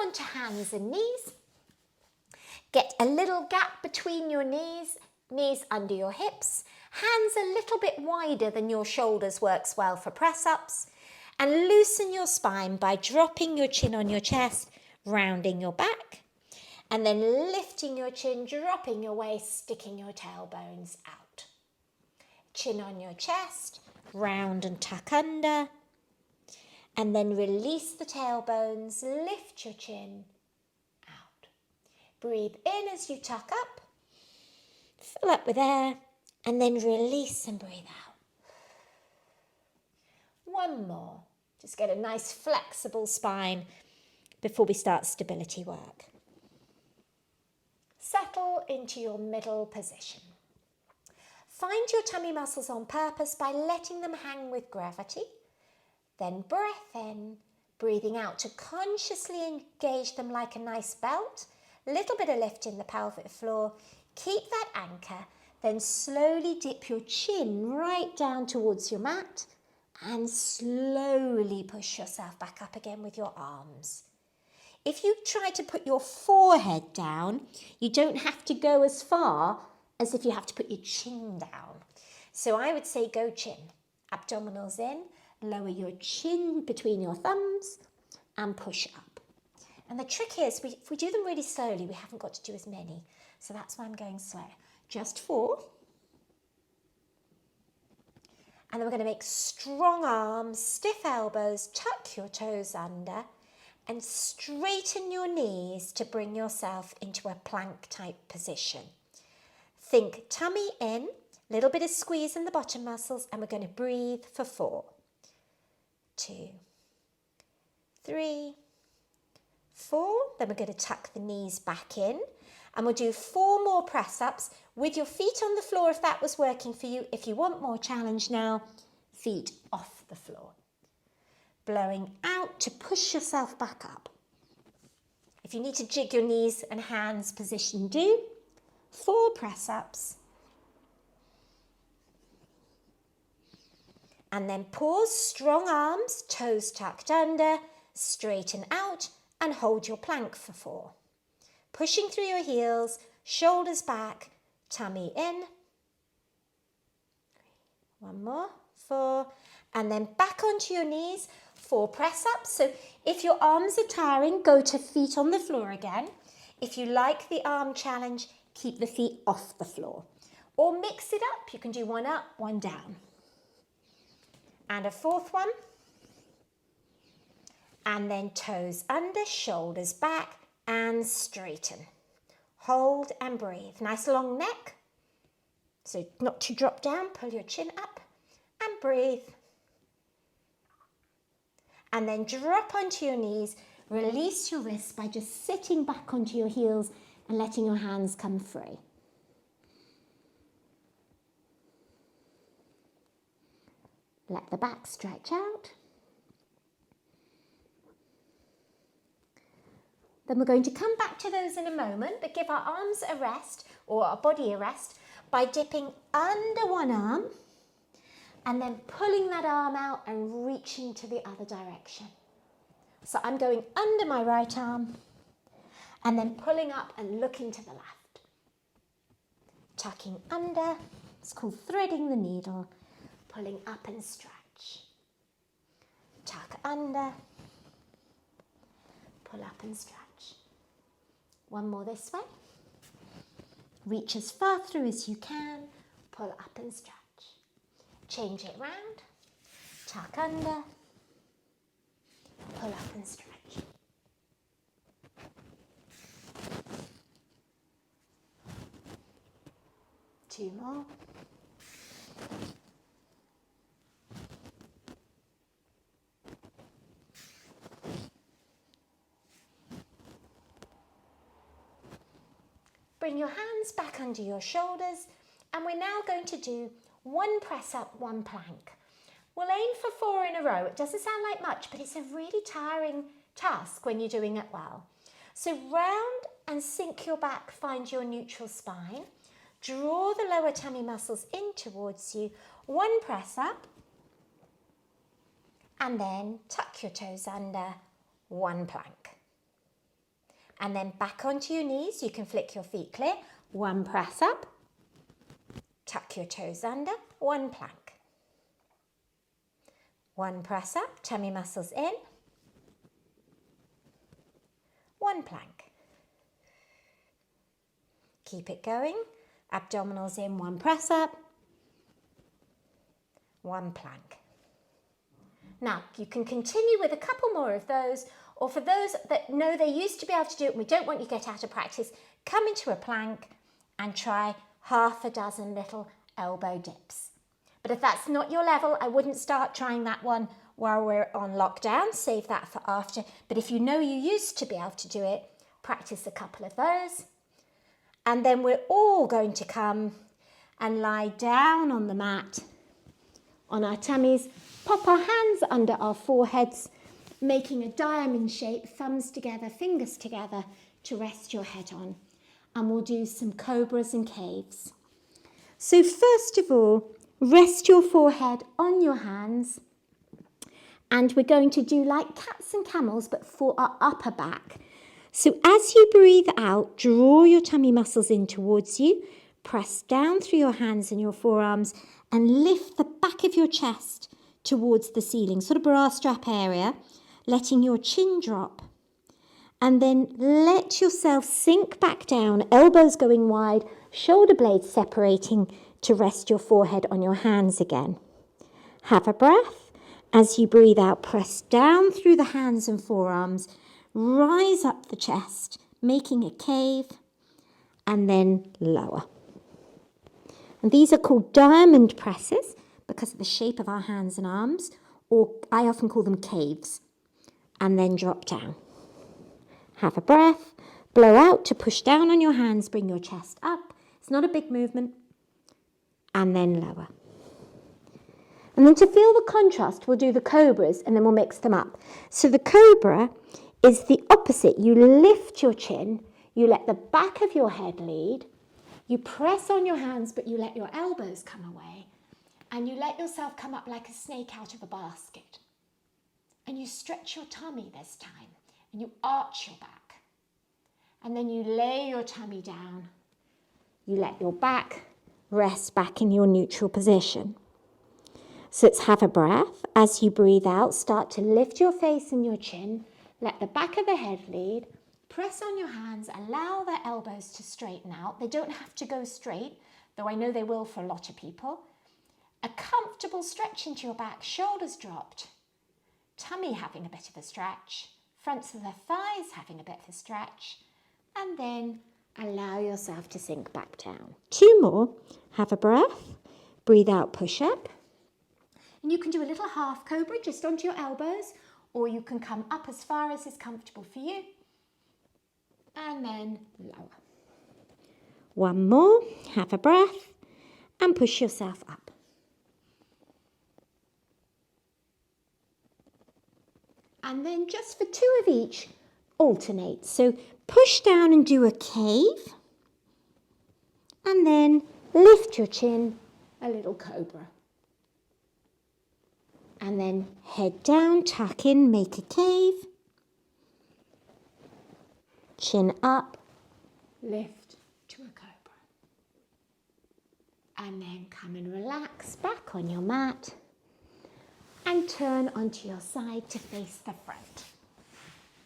onto hands and knees. Get a little gap between your knees, knees under your hips, hands a little bit wider than your shoulders works well for press-ups, and loosen your spine by dropping your chin on your chest, rounding your back, and then lifting your chin, dropping your waist, sticking your tailbones out. Chin on your chest, round and tuck under, and then release the tailbones, lift your chin out. Breathe in as you tuck up, fill up with air, and then release and breathe out. One more. Just get a nice flexible spine before we start stability work. Settle into your middle position. Find your tummy muscles on purpose by letting them hang with gravity. Then breath in, breathing out to consciously engage them like a nice belt. A little bit of lift in the pelvic floor. Keep that anchor. Then slowly dip your chin right down towards your mat and slowly push yourself back up again with your arms. If you try to put your forehead down, you don't have to go as far as if you have to put your chin down. So I would say go chin. Abdominals in, lower your chin between your thumbs and push up. And the trick is, if we do them really slowly, we haven't got to do as many. So that's why I'm going slow. Just 4. And then we're going to make strong arms, stiff elbows, tuck your toes under, and straighten your knees to bring yourself into a plank type position. Think tummy in, little bit of squeeze in the bottom muscles, and we're going to breathe for 4, 2, 3, 4. Then we're going to tuck the knees back in, and we'll do 4 more press-ups with your feet on the floor if that was working for you. If you want more challenge now, feet off the floor. Blowing out to push yourself back up. If you need to jig your knees and hands position, do 4 press-ups. And then pause, strong arms, toes tucked under, straighten out and hold your plank for 4. Pushing through your heels, shoulders back, tummy in. 1 more, 4. And then back onto your knees, 4 press-ups. So if your arms are tiring, go to feet on the floor again. If you like the arm challenge, keep the feet off the floor. Or mix it up. You can do 1 up, 1 down. And a 4th one. And then toes under, shoulders back, and straighten. Hold and breathe. Nice long neck. So not to drop down, pull your chin up and breathe. And then drop onto your knees, release your wrists by just sitting back onto your heels and letting your hands come free. Let the back stretch out. Then we're going to come back to those in a moment, but give our arms a rest, or our body a rest, by dipping under one arm and then pulling that arm out and reaching to the other direction. So I'm going under my right arm and then pulling up and looking to the left. Tucking under, it's called threading the needle, pulling up and stretch. Tuck under, pull up and stretch. 1 more this way. Reach as far through as you can, pull up and stretch. Change it round, tuck under, pull up and stretch. Two more. Bring your hands back under your shoulders, and we're now going to do 1 press up, 1 plank. We'll aim for 4 in a row. It doesn't sound like much, but it's a really tiring task when you're doing it well. So round and sink your back, find your neutral spine. Draw the lower tummy muscles in towards you. 1 press up, and then tuck your toes under, 1 plank. And then back onto your knees. You can flick your feet clear. 1 press up. Tuck your toes under. 1 plank. 1 press up. Tummy muscles in. 1 plank. Keep it going. Abdominals in. 1 press up. 1 plank. Now, you can continue with a couple more of those, or for those that know they used to be able to do it and we don't want you to get out of practice, come into a plank and try half a dozen little elbow dips. But if that's not your level, I wouldn't start trying that one while we're on lockdown. Save that for after. But if you know you used to be able to do it, practice a couple of those. And then we're all going to come and lie down on the mat on our tummies, pop our hands under our foreheads, making a diamond shape, thumbs together, fingers together to rest your head on. And we'll do some cobras and caves. So first of all, rest your forehead on your hands. And we're going to do like cats and camels, but for our upper back. So as you breathe out, draw your tummy muscles in towards you, press down through your hands and your forearms, and lift the back of your chest towards the ceiling, sort of bra strap area, letting your chin drop. And then let yourself sink back down, elbows going wide, shoulder blades separating to rest your forehead on your hands again. Have a breath. As you breathe out, press down through the hands and forearms, rise up the chest, making a cave, and then lower. And these are called diamond presses because of the shape of our hands and arms, or I often call them caves, and then drop down. Have a breath, blow out to push down on your hands, bring your chest up. It's not a big movement, and then lower. And then to feel the contrast, we'll do the cobras and then we'll mix them up. So the cobra is the opposite. You lift your chin, you let the back of your head lead, you press on your hands, but you let your elbows come away, and you let yourself come up like a snake out of a basket. And you stretch your tummy this time, and you arch your back. And then you lay your tummy down. You let your back rest back in your neutral position. So let's have a breath. As you breathe out, start to lift your face and your chin. Let the back of the head lead. Press on your hands, allow the elbows to straighten out. They don't have to go straight, though I know they will for a lot of people. A comfortable stretch into your back, shoulders dropped, tummy having a bit of a stretch, fronts of the thighs having a bit of a stretch, and then allow yourself to sink back down. 2 more. Have a breath, breathe out, push up. And you can do a little half cobra just onto your elbows, or you can come up as far as is comfortable for you. And then lower. 1 more, have a breath, and push yourself up. And then just for 2 of each, alternate. So push down and do a cave, and then lift your chin, a little cobra. And then head down, tuck in, make a cave. Chin up, lift to a cobra. And then come and relax back on your mat and turn onto your side to face the front.